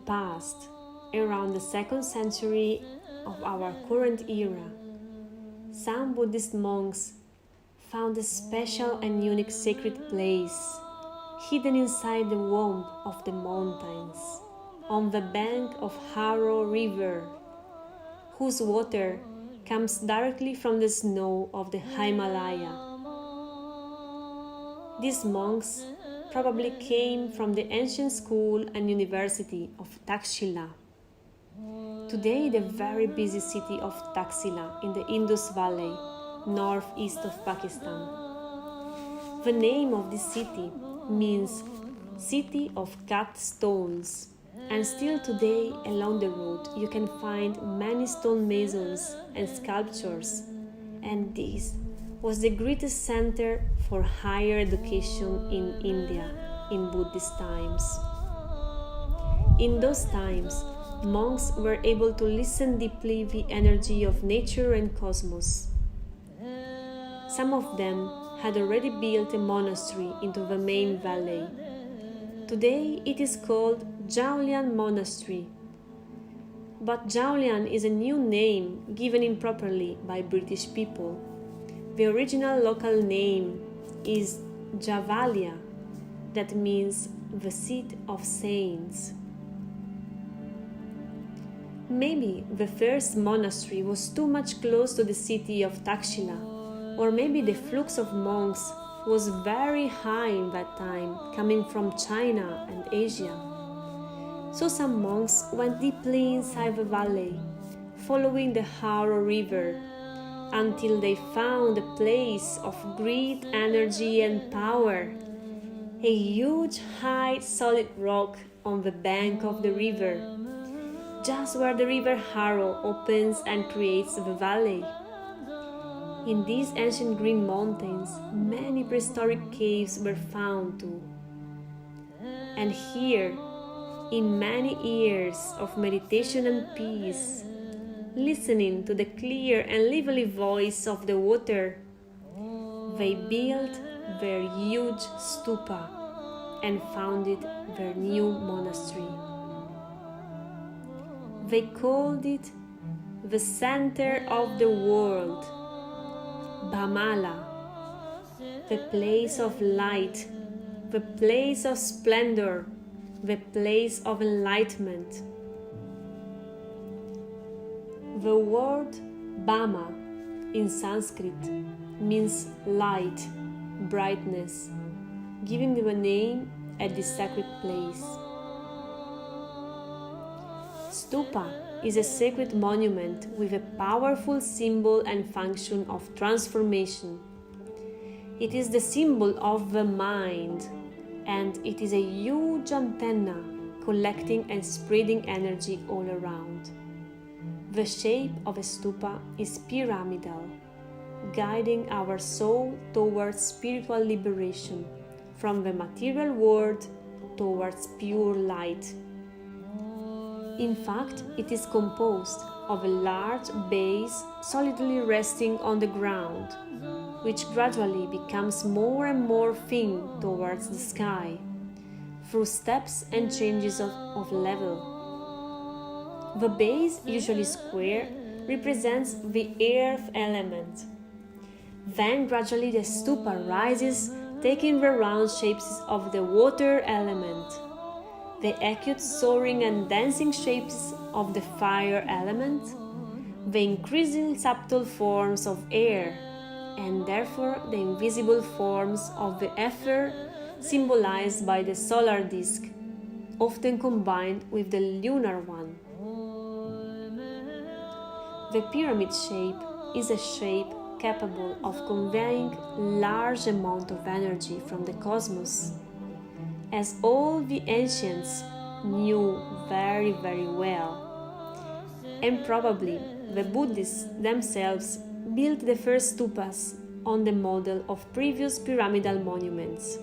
past, around the 2nd century of our current era, some Buddhist monks found a special and unique sacred place hidden inside the womb of the mountains, on the bank of Haro River, whose water comes directly from the snow of the Himalaya. These monks probably came from the ancient school and university of Takshila, today the very busy city of Taxila in the Indus Valley, northeast of Pakistan. The name of this city means city of cut stones, and still today along the road you can find many stone masons and sculptures, and this was the greatest center for higher education in India in Buddhist times. In those times, monks were able to listen deeply the energy of nature and cosmos. Some of them had already built a monastery into the main valley. Today it is called Jaulian Monastery. But Jaulian is a new name given improperly by British people. The original local name is Javalia, that means the seat of saints. Maybe the first monastery was too much close to the city of Takshila, or maybe the flux of monks was very high in that time, coming from China and Asia. So some monks went deeply inside the valley, following the Haro River, until they found a place of great energy and power, a huge, high, solid rock on the bank of the river, just where the river Haro opens and creates the valley. In these ancient green mountains, many prehistoric caves were found too. And here, in many years of meditation and peace, listening to the clear and lively voice of the water, they built their huge stupa and founded their new monastery. They called it the center of the world, Bhamala, the place of light, the place of splendor, the place of enlightenment. The word Bhama in Sanskrit means light, brightness, giving the name at this sacred place. Stupa is a sacred monument with a powerful symbol and function of transformation. It is the symbol of the mind, and it is a huge antenna collecting and spreading energy all around. The shape of a stupa is pyramidal, guiding our soul towards spiritual liberation from the material world towards pure light. In fact, it is composed of a large base solidly resting on the ground, which gradually becomes more and more thin towards the sky, through steps and changes of level. The base, usually square, represents the earth element. Then gradually the stupa rises, taking the round shapes of the water element, the acute soaring and dancing shapes of the fire element, the increasing subtle forms of air, and therefore the invisible forms of the ether symbolized by the solar disk, often combined with the lunar one. The pyramid shape is a shape capable of conveying large amount of energy from the cosmos, as all the ancients knew very, very well. And probably the Buddhists themselves built the first stupas on the model of previous pyramidal monuments.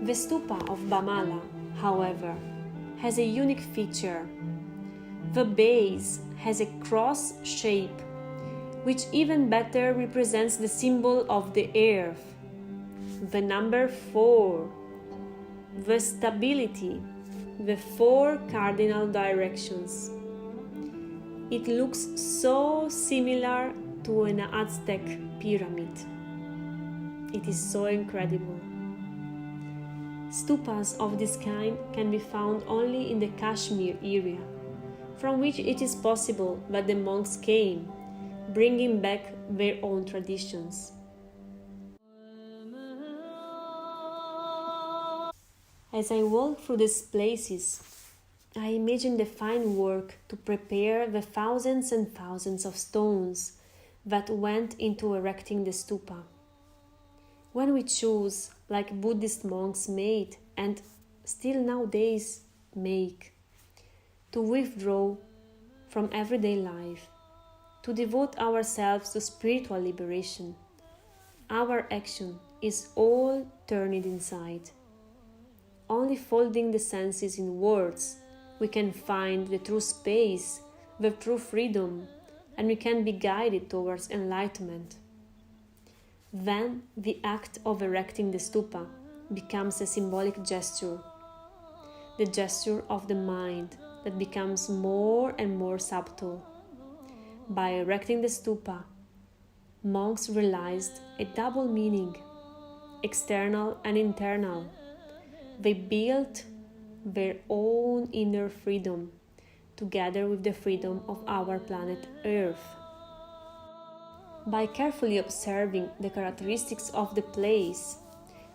The stupa of Bhamala, however, has a unique feature. The base has a cross shape, which even better represents the symbol of the earth, the number 4. the stability, the four cardinal directions. It looks so similar to an Aztec pyramid. It is so incredible. Stupas of this kind can be found only in the Kashmir area, from which it is possible that the monks came, bringing back their own traditions. As I walk through these places, I imagine the fine work to prepare the thousands and thousands of stones that went into erecting the stupa. When we choose, like Buddhist monks made and still nowadays make, to withdraw from everyday life, to devote ourselves to spiritual liberation, our action is all turned inside. Only folding the senses in words, we can find the true space, the true freedom, and we can be guided towards enlightenment. Then the act of erecting the stupa becomes a symbolic gesture, the gesture of the mind that becomes more and more subtle. By erecting the stupa, monks realized a double meaning, external and internal. They built their own inner freedom, together with the freedom of our planet Earth. By carefully observing the characteristics of the place,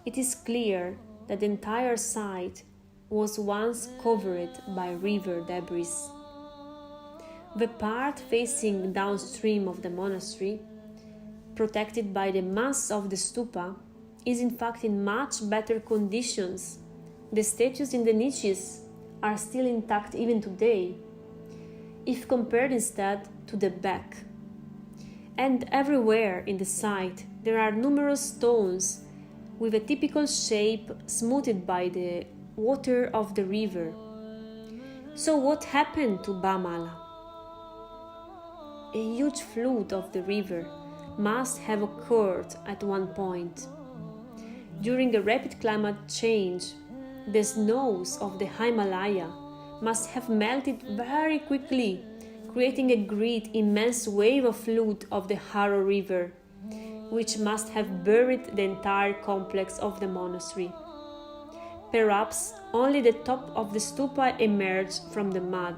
it is clear that the entire site was once covered by river debris. The part facing downstream of the monastery, protected by the mass of the stupa, is in fact in much better conditions. The statues in the niches are still intact even today, if compared instead to the back. And everywhere in the site there are numerous stones with a typical shape smoothed by the water of the river. So what happened to Bhamala? A huge flood of the river must have occurred at one point. During a rapid climate change, the snows of the Himalaya must have melted very quickly, creating a great immense wave of flood of the Haro River, which must have buried the entire complex of the monastery. Perhaps only the top of the stupa emerged from the mud.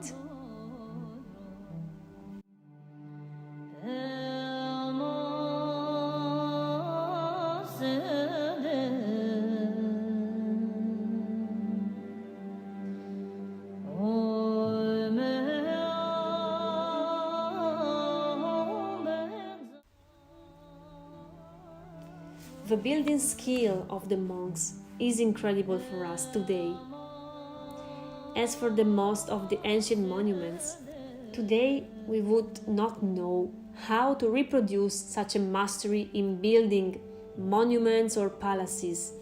The building skill of the monks is incredible for us today. As for the most of the ancient monuments, today we would not know how to reproduce such a mastery in building monuments or palaces.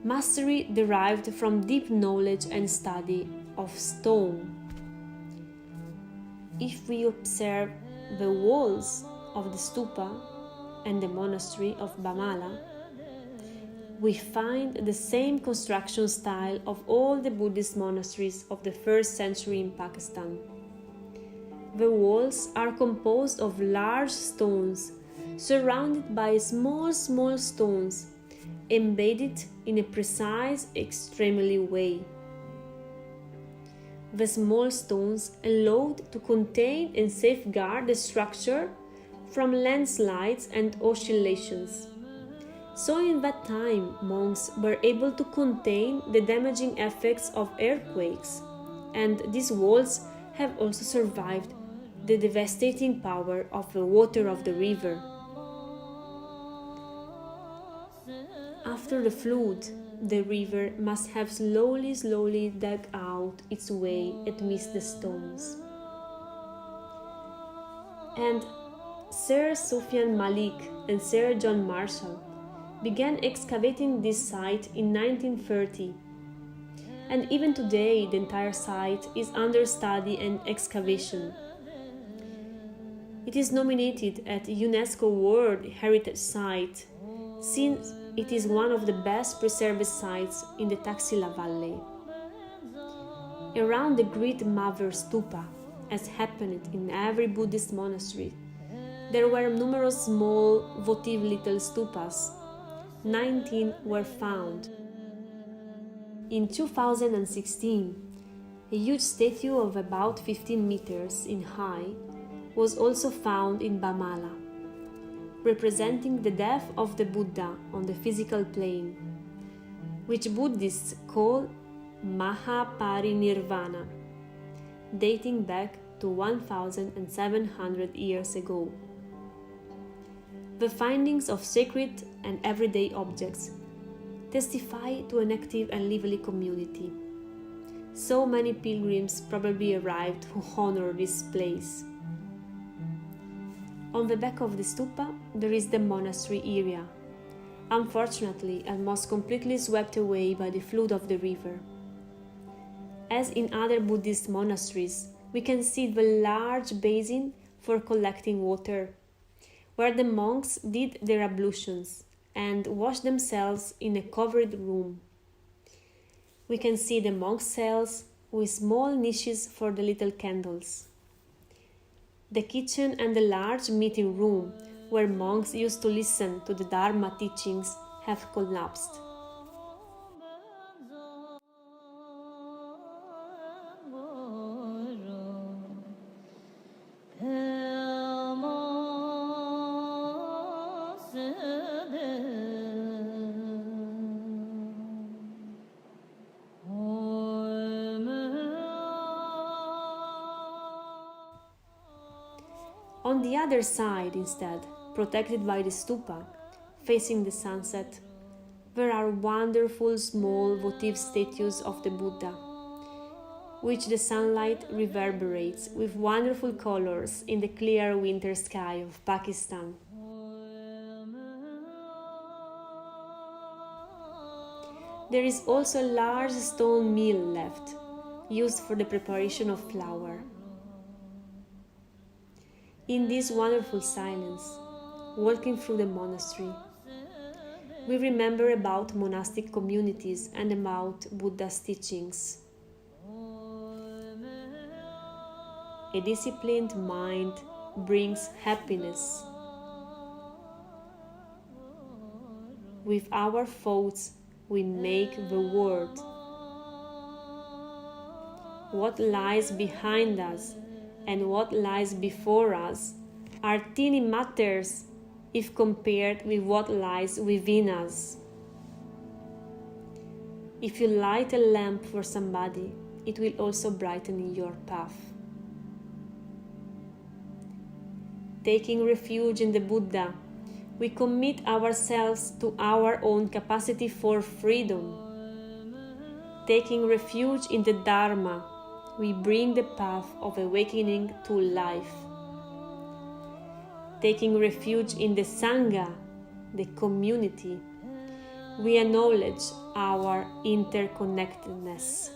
Mastery derived from deep knowledge and study of stone. If we observe the walls of the stupa and the monastery of Bhamala, we find the same construction style of all the Buddhist monasteries of the 1st century in Pakistan. The walls are composed of large stones surrounded by small stones embedded in a precise, extremely way. The small stones allowed to contain and safeguard the structure from landslides and oscillations. So in that time, monks were able to contain the damaging effects of earthquakes, and these walls have also survived the devastating power of the water of the river. After the flood, the river must have slowly dug out its way amidst the stones. And Sir Sufyan Malik and Sir John Marshall began excavating this site in 1930, and even today the entire site is under study and excavation. It is nominated at UNESCO World Heritage Site since It is one of the best preserved sites in the Taxila Valley. Around the great Mother Stupa, as happened in every Buddhist monastery, there were numerous small votive little stupas. 19 were found. In 2016, a huge statue of about 15 meters in height was also found in Bhamala, representing the death of the Buddha on the physical plane, which Buddhists call Mahaparinirvana, dating back to 1,700 years ago. The findings of sacred and everyday objects testify to an active and lively community. So many pilgrims probably arrived who honor this place. On the back of the stupa there is the monastery area, unfortunately almost completely swept away by the flood of the river. As in other Buddhist monasteries, we can see the large basin for collecting water, where the monks did their ablutions and washed themselves in a covered room. We can see the monk cells with small niches for the little candles. The kitchen and the large meeting room where monks used to listen to the Dharma teachings have collapsed. On the other side, instead, protected by the stupa, facing the sunset, there are wonderful small votive statues of the Buddha, which the sunlight reverberates with wonderful colors in the clear winter sky of Pakistan. There is also a large stone mill left, used for the preparation of flour. In this wonderful silence, walking through the monastery, we remember about monastic communities and about Buddha's teachings. A disciplined mind brings happiness. With our thoughts, we make the world. What lies behind us and what lies before us are teeny matters if compared with what lies within us. If you light a lamp for somebody, it will also brighten your path. Taking refuge in the Buddha, we commit ourselves to our own capacity for freedom. Taking refuge in the Dharma, we bring the path of awakening to life. Taking refuge in the Sangha, the community, we acknowledge our interconnectedness.